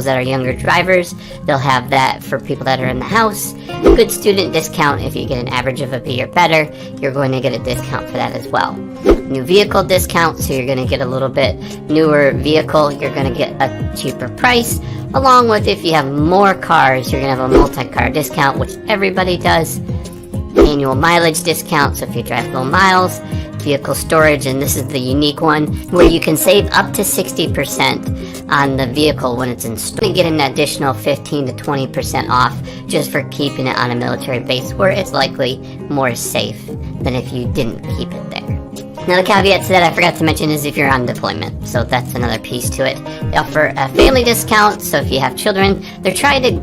that are younger drivers, they'll have that for people that are in the house. Good student discount, if you get an average of a B or better, you're going to get a discount for that as well. New vehicle discount, so you're going to get a little bit newer vehicle, you're going to get a cheaper price. Along with, if you have more cars, you're going to have a multi-car discount, which everybody does. Annual mileage discount, so if you drive low miles. Vehicle storage, and this is the unique one, where you can save up to 60% on the vehicle when it's installed. You get an additional 15 to 20% off just for keeping it on a military base, where it's likely more safe than if you didn't keep it there. Now, the caveat to that I forgot to mention is if you're on deployment, so that's another piece to it. They offer a family discount, so if you have children, they're trying to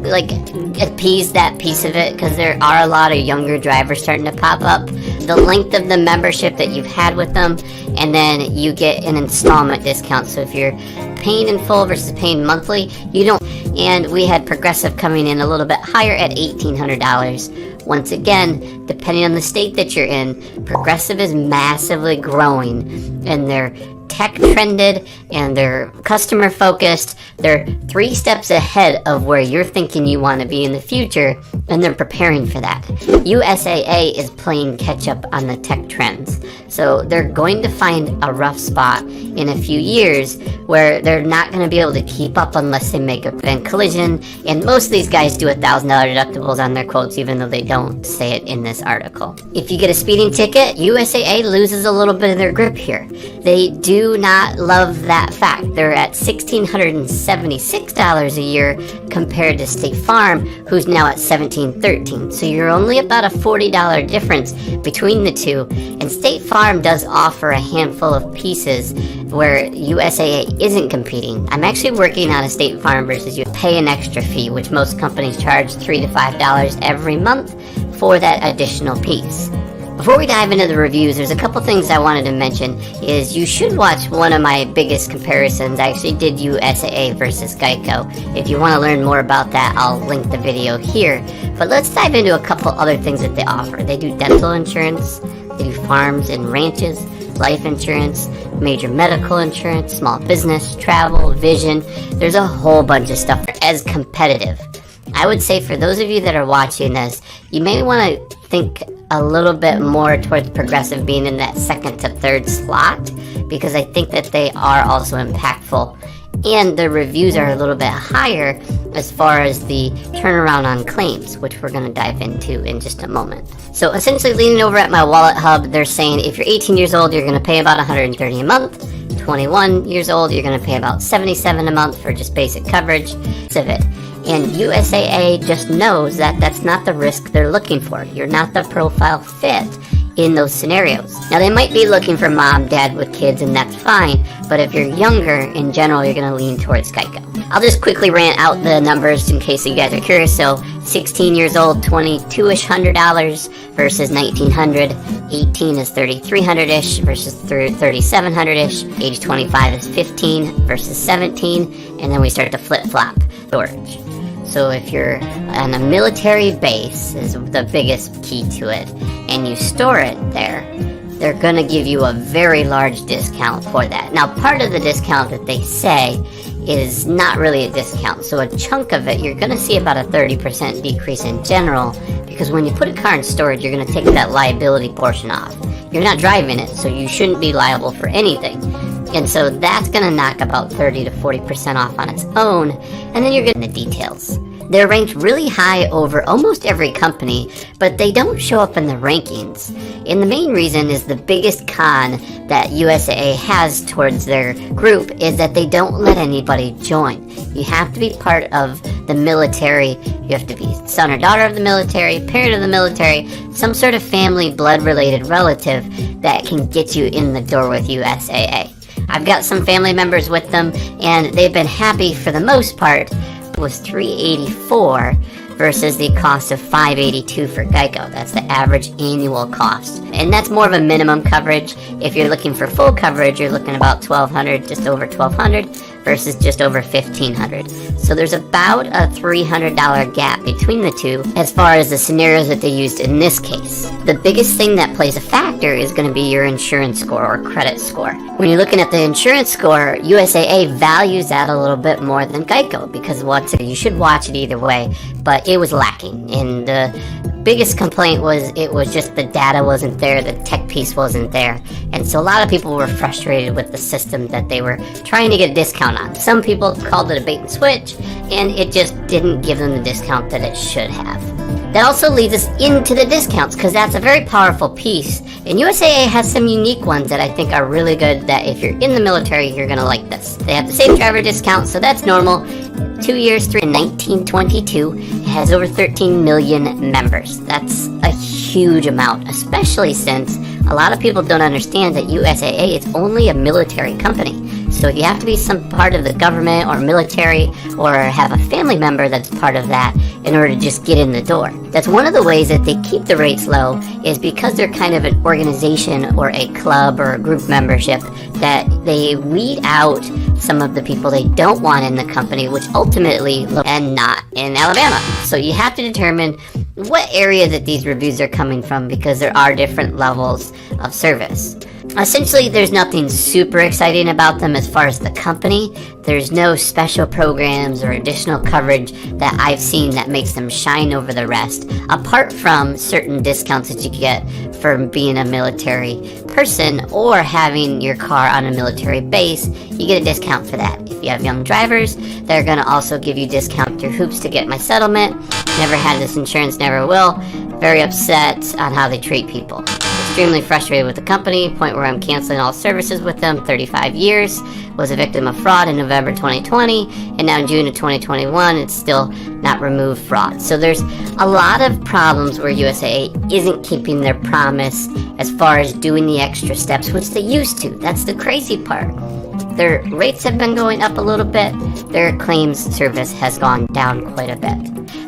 appease that piece of it, because there are a lot of younger drivers starting to pop up. The length of the membership that you've had with them, and then you get an installment discount. So if you're paying in full versus paying monthly, you don't. And we had Progressive coming in a little bit higher at $1,800. Once again, depending on the state that you're in, Progressive is massively growing, and they're tech trended and they're customer focused. They're 3 steps ahead of where you're thinking you want to be in the future, and they're preparing for that. USAA is playing catch up on the tech trends, so they're going to find a rough spot in a few years where they're not going to be able to keep up unless they make a big collision. And most of these guys do $1,000 deductibles on their quotes, even though they don't say it in this article. If you get a speeding ticket, USAA loses a little bit of their grip here. They do not love that fact. They're at $1,676 a year compared to State Farm, who's now at $1,713. So you're only about a $40 difference between the two. And State Farm does offer a handful of pieces where USAA isn't competing. I'm actually working on a State Farm versus you pay an extra fee, which most companies charge $3 to $5 every month for that additional piece. Before we dive into the reviews, there's a couple things I wanted to mention. Is you should watch one of my biggest comparisons. I actually did USAA versus Geico. If you want to learn more about that, I'll link the video here. But let's dive into a couple other things that they offer. They do dental insurance, they do farms and ranches, life insurance, major medical insurance, small business, travel, vision. There's a whole bunch of stuff as competitive. I would say for those of you that are watching this, you may want to think a little bit more towards Progressive being in that second to third slot, because I think that they are also impactful, and the reviews are a little bit higher as far as the turnaround on claims, which we're going to dive into in just a moment. So essentially, leaning over at my Wallet Hub, they're saying if you're 18 years old, you're going to pay about $130 a month. 21 years old, you're going to pay about $77 a month for just basic coverage of it. And USAA just knows that that's not the risk they're looking for. You're not the profile fit in those scenarios. Now, they might be looking for mom, dad with kids, and that's fine. But if you're younger, in general, you're going to lean towards Geico. I'll just quickly rant out the numbers in case you guys are curious. So 16 years old, $2,200-ish versus $1,900. 18 is $3,300-ish versus $3,700-ish. Age 25 is 15 versus 17. And then we start to flip-flop storage. So if you're on a military base, is the biggest key to it, and you store it there, they're going to give you a very large discount for that. Now, part of the discount that they say is not really a discount. So a chunk of it, you're going to see about a 30% decrease in general, because when you put a car in storage, you're going to take that liability portion off. You're not driving it, so you shouldn't be liable for anything. And so that's going to knock about 30 to 40% off on its own, and then you're getting the details. They're ranked really high over almost every company, but they don't show up in the rankings. And the main reason is the biggest con that USAA has towards their group is that they don't let anybody join. You have to be part of the military. You have to be son or daughter of the military, parent of the military, some sort of family blood-related relative that can get you in the door with USAA. I've got some family members with them, and they've been happy for the most part. It was $384 versus the cost of $582 for Geico. That's the average annual cost, and that's more of a minimum coverage. If you're looking for full coverage, you're looking about $1,200, just over $1,200 versus just over $1,500. So there's about a $300 gap between the two as far as the scenarios that they used in this case. The biggest thing that plays a factor is going to be your insurance score or credit score. When you're looking at the insurance score, USAA values that a little bit more than Geico, because once again, you should watch it either way, but it was lacking. And the biggest complaint was it was just the data wasn't there, the tech piece wasn't there. And so a lot of people were frustrated with the system that they were trying to get a discount on. Some people called it a bait and switch, and it just didn't give them the discount that it should have. That also leads us into the discounts, because that's a very powerful piece. And USAA has some unique ones that I think are really good, that if you're in the military, you're going to like this. They have the same driver discount, so that's normal. 2 years through 1922, it has over 13 million members. That's a huge amount, especially since a lot of people don't understand that USAA is only a military company. So you have to be some part of the government or military or have a family member that's part of that in order to just get in the door. That's one of the ways that they keep the rates low, is because they're kind of an organization or a club or a group membership, that they weed out some of the people they don't want in the company, which ultimately and not in Alabama. So you have to determine what area that these reviews are coming from, because there are different levels of service. Essentially, there's nothing super exciting about them as far as the company. There's no special programs or additional coverage that I've seen that makes them shine over the rest, apart from certain discounts that you get for being a military person or having your car on a military base. You get a discount for that. If you have young drivers, they're going to also give you discount through hoops to get my settlement. Never had this insurance, never will. Very upset on how they treat people. Extremely frustrated with the company, point where I'm canceling all services with them. 35 years, was a victim of fraud in November 2020, and now in June of 2021, it's still not removed fraud. So there's a lot of problems where USAA isn't keeping their promise as far as doing the extra steps, which they used to. That's the crazy part. Their rates have been going up a little bit. Their claims service has gone down quite a bit.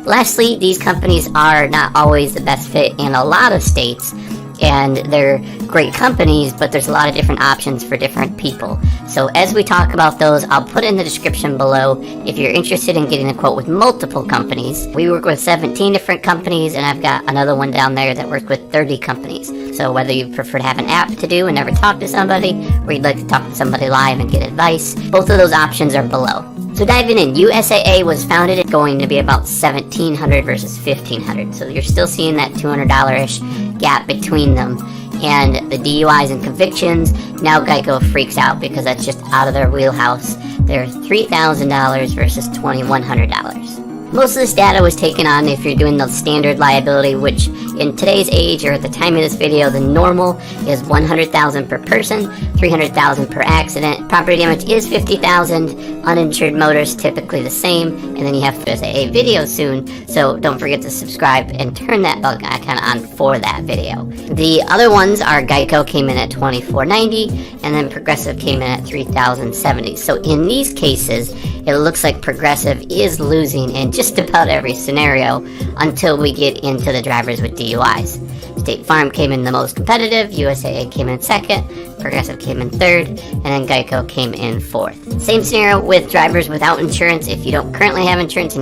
Lastly, these companies are not always the best fit in a lot of states, and they're great companies, but there's a lot of different options for different people. So as we talk about those, I'll put in the description below if you're interested in getting a quote with multiple companies. We work with 17 different companies, and I've got another one down there that works with 30 companies. So whether you prefer to have an app to do and never talk to somebody, or you'd like to talk to somebody live and get advice, both of those options are below. So diving in, USAA was founded at going to be about $1,700 versus $1,500. So you're still seeing that $200-ish gap between them. And the DUIs and convictions, now Geico freaks out because that's just out of their wheelhouse. They're $3,000 versus $2,100. Most of this data was taken on if you're doing the standard liability, which in today's age, or at the time of this video, the normal is $100,000 per person, $300,000 per accident. Property damage is $50,000. Uninsured motorists typically the same. And then you have a video soon, so don't forget to subscribe and turn that bell icon on for that video. The other ones are Geico came in at $2,490, and then Progressive came in at $3,070. So in these cases, it looks like Progressive is losing in just about every scenario until we get into the drivers with DUIs. State Farm came in the most competitive, USAA came in second, Progressive came in third, and then Geico came in fourth. Same scenario with drivers without insurance if you don't currently have insurance.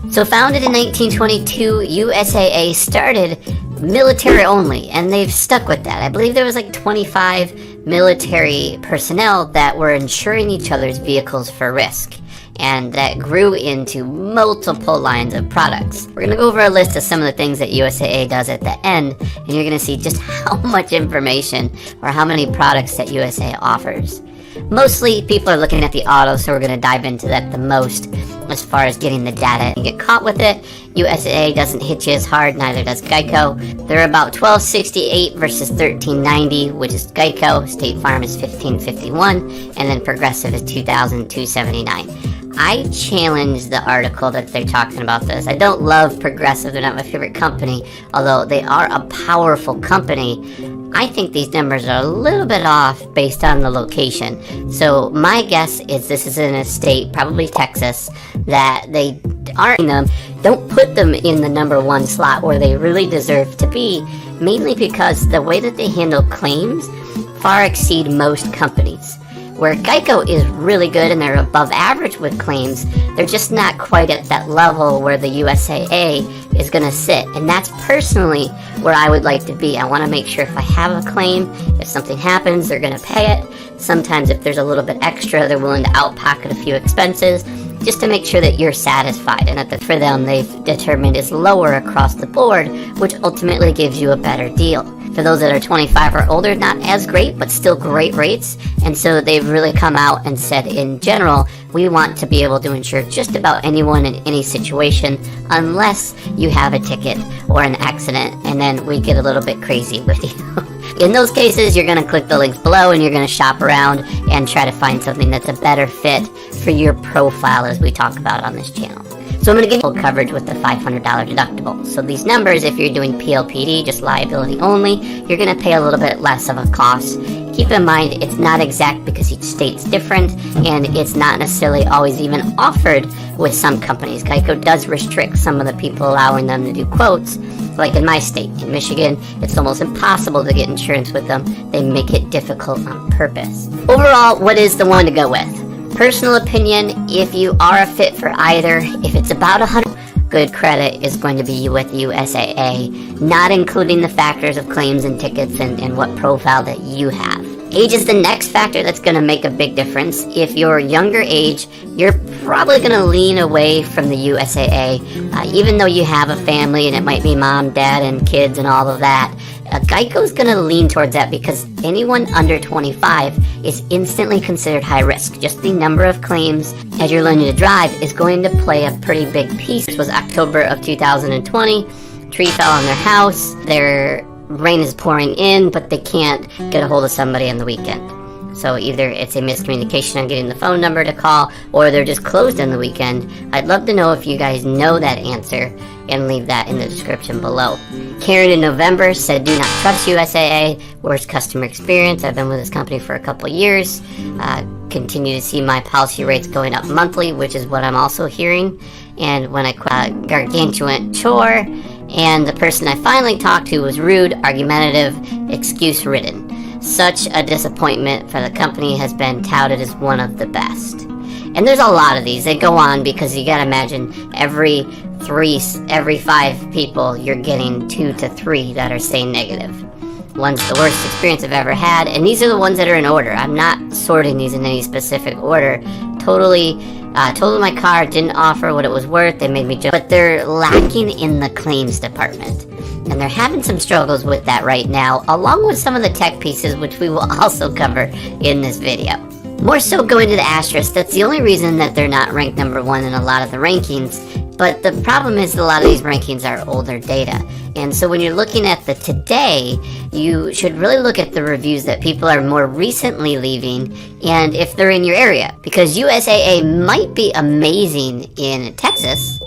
So founded in 1922, USAA started military only, and they've stuck with that. I believe there was like 25 military personnel that were insuring each other's vehicles for risk, and that grew into multiple lines of products. We're going to go over a list of some of the things that USAA does at the end, and you're going to see just how much information or how many products that USAA offers. Mostly people are looking at the auto, so we're going to dive into that the most as far as getting the data and get caught with it. USAA doesn't hit you as hard, neither does Geico. They're about $1,268 versus $1,390, which is Geico. State Farm is $1,551, and then Progressive is $2,279. I challenge the article that they're talking about this. I don't love Progressive, they're not my favorite company, although they are a powerful company. I think these numbers are a little bit off based on the location. So my guess is this is in a state, probably Texas, that they aren't in them. Don't put them in the #1 slot where they really deserve to be, mainly because the way that they handle claims far exceed most companies. Where Geico is really good and they're above average with claims, they're just not quite at that level where the USAA is going to sit. And that's personally where I would like to be. I want to make sure if I have a claim, if something happens, they're going to pay it. Sometimes if there's a little bit extra, they're willing to out-pocket a few expenses, just to make sure that you're satisfied and that for them they've determined is lower across the board, which ultimately gives you a better deal. For those that are 25 or older, not as great, but still great rates. And so they've really come out and said, in general, we want to be able to insure just about anyone in any situation, unless you have a ticket or an accident, and then we get a little bit crazy with you. In those cases, you're going to click the links below and you're going to shop around and try to find something that's a better fit for your profile, as we talk about on this channel. So I'm going to give you full coverage with the $500 deductible. So these numbers, if you're doing PLPD, just liability only, you're going to pay a little bit less of a cost. Keep in mind, it's not exact because each state's different, and it's not necessarily always even offered with some companies. Geico does restrict some of the people allowing them to do quotes. Like in my state, in Michigan, it's almost impossible to get insurance with them. They make it difficult on purpose. Overall, what is the one to go with? Personal opinion, if you are a fit for either, if it's about 100, good credit is going to be with USAA, not including the factors of claims and tickets and what profile that you have. Age is the next factor that's going to make a big difference. If you're younger age, you're probably going to lean away from the USAA, even though you have a family and it might be mom, dad, and kids and all of that. Geico's going to lean towards that because anyone under 25 is instantly considered high risk. Just the number of claims as you're learning to drive is going to play a pretty big piece. This was October of 2020. Tree fell on their house. Their rain is pouring in, but they can't get a hold of somebody on the weekend. So either it's a miscommunication on getting the phone number to call, or they're just closed on the weekend. I'd love to know if you guys know that answer, and leave that in the description below. Karen in November said, do not trust USAA, worst customer experience. I've been with this company for a couple years. Continue to see my policy rates going up monthly, which is what I'm also hearing. And when I gargantuan chore, and the person I finally talked to was rude, argumentative, excuse-ridden. Such a disappointment, for the company has been touted as one of the best. And there's a lot of these. They go on because you gotta imagine every 5 people, you're getting 2 to 3 that are saying negative. One's the worst experience I've ever had, and these are the ones that are in order. I'm not sorting these in any specific order. Totally told my car didn't offer what it was worth. They made me jump, but they're lacking in the claims department. And they're having some struggles with that right now, along with some of the tech pieces, which we will also cover in this video. More so going to the asterisk, that's the only reason that they're not ranked number 1 in a lot of the rankings. But the problem is a lot of these rankings are older data. And so when you're looking at the today, you should really look at the reviews that people are more recently leaving, and if they're in your area. Because USAA might be amazing in Texas.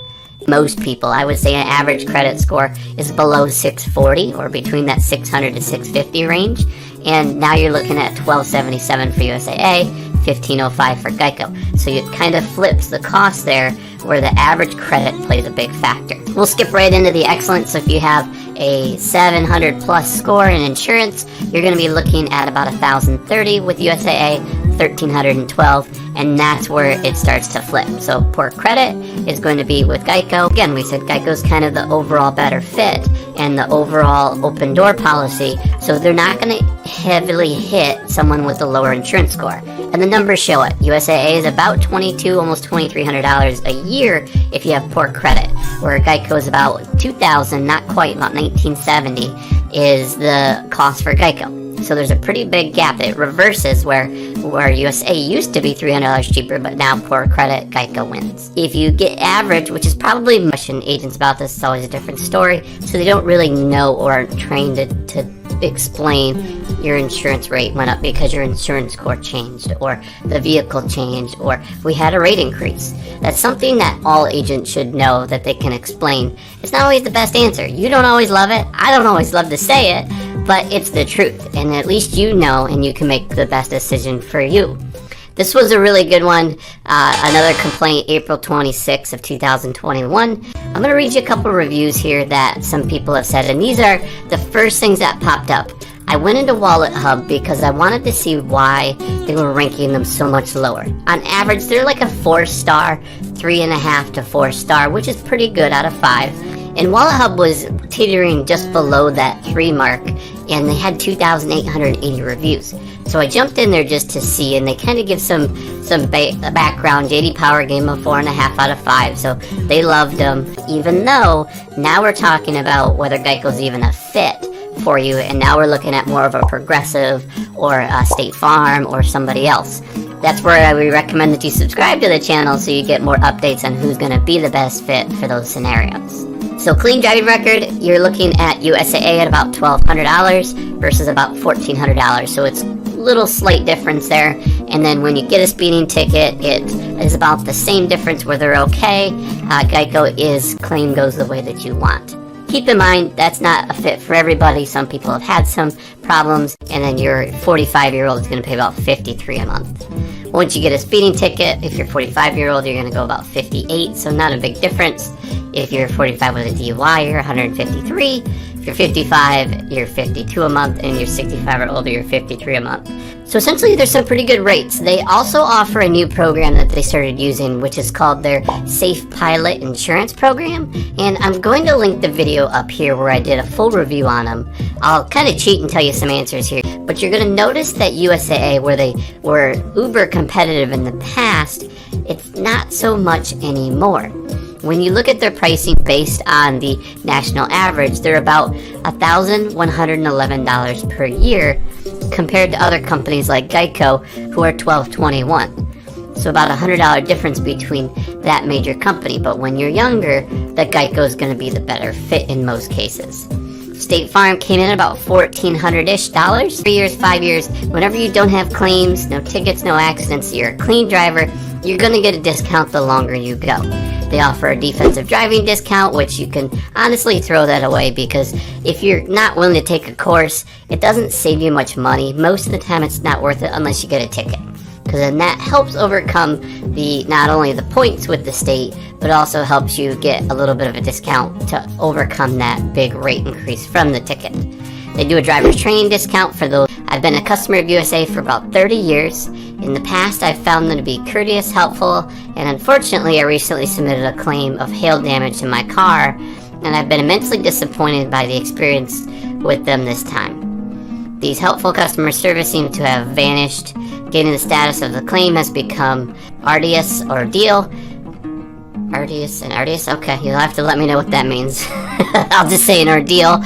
Most people, I would say an average credit score is below 640 or between that 600 to 650 range. And now you're looking at 1277 for USAA, 1505 for Geico. So it kind of flips the cost there, where the average credit plays a big factor. We'll skip right into the excellent. So if you have a 700 plus score in insurance, you're going to be looking at about 1030 with USAA, 1312, and that's where it starts to flip. So poor credit is going to be with Geico. Again, we said Geico's kind of the overall better fit and the overall open door policy, so they're not going to heavily hit someone with a lower insurance score. And the numbers show it. USAA is about $2,200, almost $2,300 a year if you have poor credit, where Geico is about $2,000, not quite, about $1,970 is the cost for Geico. So there's a pretty big gap. It reverses where USAA used to be $300 cheaper, but now poor credit, Geico wins. If you get average, which is probably question agents about this, it's always a different story, so they don't really know or aren't trained to explain your insurance rate went up because your insurance score changed, or the vehicle changed, or we had a rate increase. That's something that all agents should know, that they can explain. It's not always the best answer. You don't always love it. I don't always love to say it, but it's the truth, and at least you know, and you can make the best decision for you. This was a really good one. Another complaint, April 26th of 2021. I'm going to read you a couple reviews here that some people have said, and these are the first things that popped up. I went into Wallet Hub because I wanted to see why they were ranking them so much lower. On average, they're like a 4-star, 3.5 to 4-star, which is pretty good out of 5. And Wallet Hub was teetering just below that 3 mark, and they had 2,880 reviews. So I jumped in there just to see, and they kind of give some background. JD Power gave them a 4.5 out of 5, so they loved them. Even though now we're talking about whether Geico's even a fit for you, and now we're looking at more of a Progressive or a State Farm or somebody else. That's where we recommend that you subscribe to the channel so you get more updates on who's going to be the best fit for those scenarios. So clean driving record, you're looking at USAA at about $1,200 versus about $1,400. So it's a little slight difference there. And then when you get a speeding ticket, it is about the same difference where they're okay. Geico is claim goes the way that you want. Keep in mind, that's not a fit for everybody. Some people have had some problems, and then your 45-year-old is going to pay about $53 a month. Once you get a speeding ticket, if you're 45-year-old, you're going to go about $58, so not a big difference. If you're 45 with a DUI, you're $153. If you're 55, you're $52 a month, and you're 65 or older, you're $53 a month. So essentially, there's some pretty good rates. They also offer a new program that they started using, which is called their Safe Pilot Insurance Program. And I'm going to link the video up here where I did a full review on them. I'll kind of cheat and tell you some answers here. But you're going to notice that USAA, where they were uber competitive in the past, it's not so much anymore. When you look at their pricing based on the national average, they're about $1,111 per year compared to other companies like Geico, who are $1,221. So about $100 difference between that major company. But when you're younger, that Geico is going to be the better fit in most cases. State Farm came in at about $1,400-ish. 3 years, 5 years, whenever you don't have claims, no tickets, no accidents, you're a clean driver, you're going to get a discount the longer you go. They offer a defensive driving discount, which you can honestly throw that away, because if you're not willing to take a course, it doesn't save you much money. Most of the time it's not worth it unless you get a ticket, because then that helps overcome not only the points with the state, but also helps you get a little bit of a discount to overcome that big rate increase from the ticket. They do a driver's training discount for those. I've been a customer of USA for about 30 years. In the past, I've found them to be courteous, helpful, and unfortunately, I recently submitted a claim of hail damage to my car, and I've been immensely disappointed by the experience with them this time. These helpful customer service seem to have vanished. Getting the status of the claim has become arduous ordeal. Arduous and arduous? Okay, you'll have to let me know what that means. I'll just say an ordeal.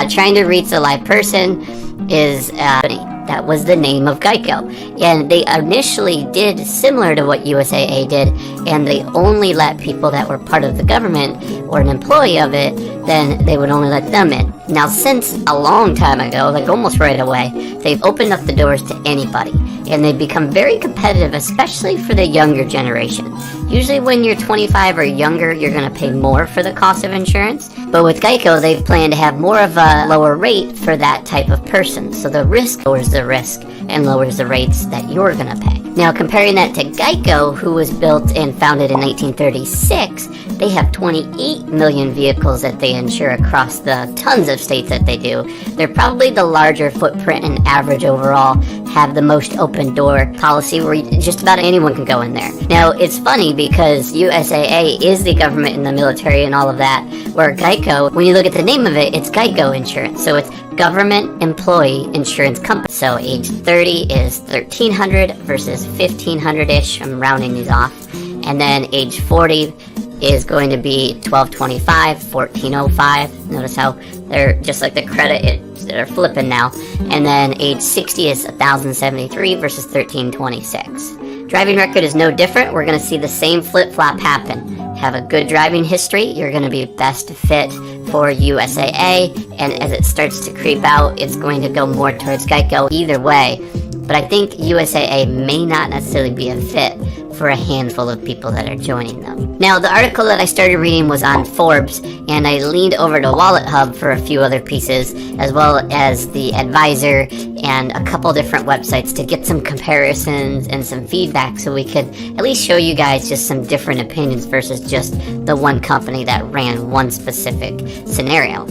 Trying to reach a live person is that was the name of Geico, and they initially did similar to what USAA did, and they only let people that were part of the government or an employee of it, then they would only let them in. Now, since a long time ago, like almost right away, they've opened up the doors to anybody, and they've become very competitive, especially for the younger generation. Usually when you're 25 or younger, you're going to pay more for the cost of insurance, but with Geico, they've planned to have more of a lower rate for that type of person, so the risk lowers the risk and lowers the rates that you're going to pay. Now, comparing that to Geico, who was built and founded in 1936, they have 28 million vehicles that they insure across the tons of states that they do. They're probably the larger footprint and average overall, have the most open door policy where just about anyone can go in there. Now, it's funny because USAA is the government and the military and all of that, where Geico, when you look at the name of it, it's Geico Insurance. So it's Government Employee Insurance Company. So age 30 is $1,300 versus $1,500-ish. I'm rounding these off. And then age 40 is going to be $1,225, $1,405. Notice how they're just like the credit, they're flipping now. And then age 60 is $1,073 versus $1,326. Driving record is no different. We're going to see the same flip-flop happen. Have a good driving history, you're going to be best fit for USAA, and as it starts to creep out, it's going to go more towards Geico either way. But I think USAA may not necessarily be a fit for a handful of people that are joining them. Now, the article that I started reading was on Forbes, and I leaned over to Wallet Hub for a few other pieces, as well as the Advisor and a couple different websites to get some comparisons and some feedback so we could at least show you guys just some different opinions versus just the one company that ran one specific scenario.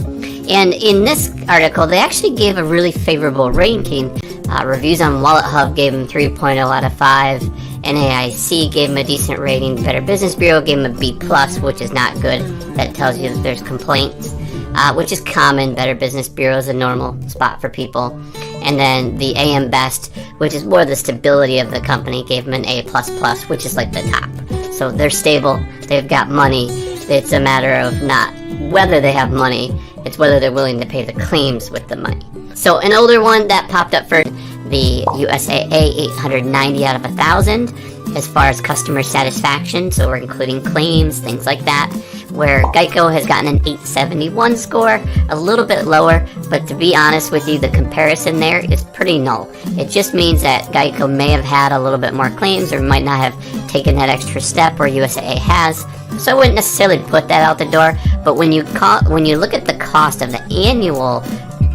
And in this article, they actually gave a really favorable ranking. Reviews on Wallet Hub gave them 3.0 out of 5. NAIC gave them a decent rating. Better Business Bureau gave them a B+, which is not good. That tells you that there's complaints, which is common. Better Business Bureau is a normal spot for people. And then the AM Best, which is more the stability of the company, gave them an A++, which is like the top. So they're stable, they've got money. It's a matter of not whether they have money, it's whether they're willing to pay the claims with the money. So an older one that popped up for the USAA, 890 out of 1,000 as far as customer satisfaction. So we're including claims, things like that. Where Geico has gotten an 871 score, a little bit lower, but to be honest with you, the comparison there is pretty null. It just means that Geico may have had a little bit more claims or might not have taken that extra step where USAA has. So I wouldn't necessarily put that out the door, but when you look at the cost of the annual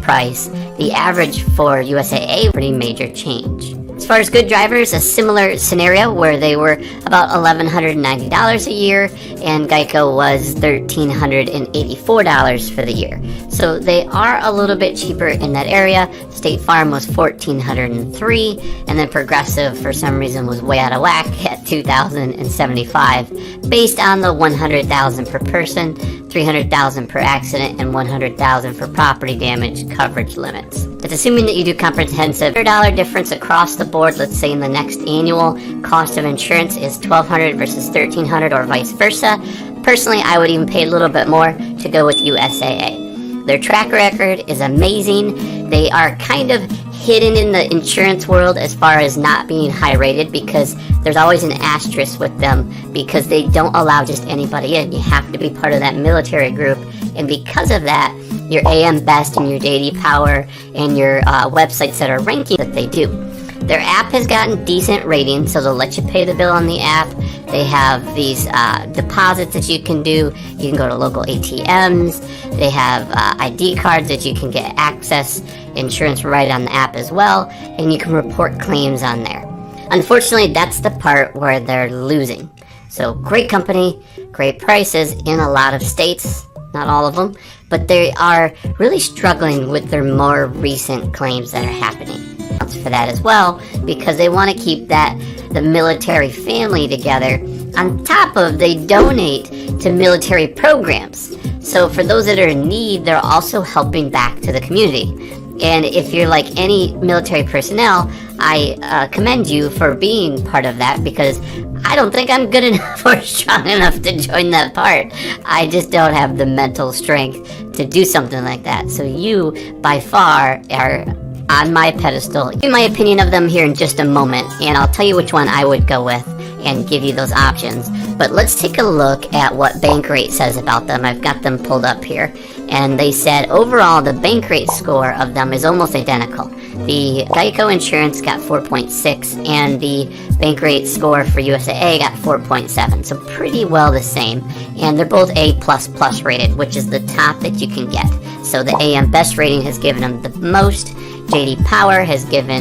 price, the average for USAA, pretty major change. As far as good drivers, a similar scenario where they were about $1,190 a year and Geico was $1,384 for the year. So they are a little bit cheaper in that area. State Farm was $1,403, and then Progressive for some reason was way out of whack at $2,075 based on the $100,000 per person, $300,000 per accident, and $100,000 for property damage coverage limits. It's assuming that you do comprehensive. $100 difference across the board. Let's say in the next annual cost of insurance is $1,200 versus $1,300 or vice versa. Personally, I would even pay a little bit more to go with USAA. Their track record is amazing. They are kind of hidden in the insurance world as far as not being high rated because there's always an asterisk with them because they don't allow just anybody in. You have to be part of that military group, and because of that, your AM Best and your JD Power and your websites that are ranking that they do. Their app has gotten decent ratings, so they'll let you pay the bill on the app. They have these deposits that you can do. You can go to local ATMs. They have ID cards that you can get access insurance right on the app as well, and you can report claims on there. Unfortunately, that's the part where they're losing. So great company, great prices in a lot of states, not all of them, but they are really struggling with their more recent claims that are happening. For that as well, because they want to keep the military family together. On top of, they donate to military programs. So for those that are in need, they're also helping back to the community. And if you're like any military personnel, I commend you for being part of that, because I don't think I'm good enough or strong enough to join that part. I just don't have the mental strength to do something like that. So you, by far, are on my pedestal. I'll give you my opinion of them here in just a moment, and I'll tell you which one I would go with and give you those options. But let's take a look at what Bankrate says about them. I've got them pulled up here, and they said overall the Bankrate score of them is almost identical. The Geico Insurance got 4.6 and the Bankrate score for USAA got 4.7, so pretty well the same, and they're both A++ rated, which is the top that you can get. So the AM Best rating has given them the most. JD Power has given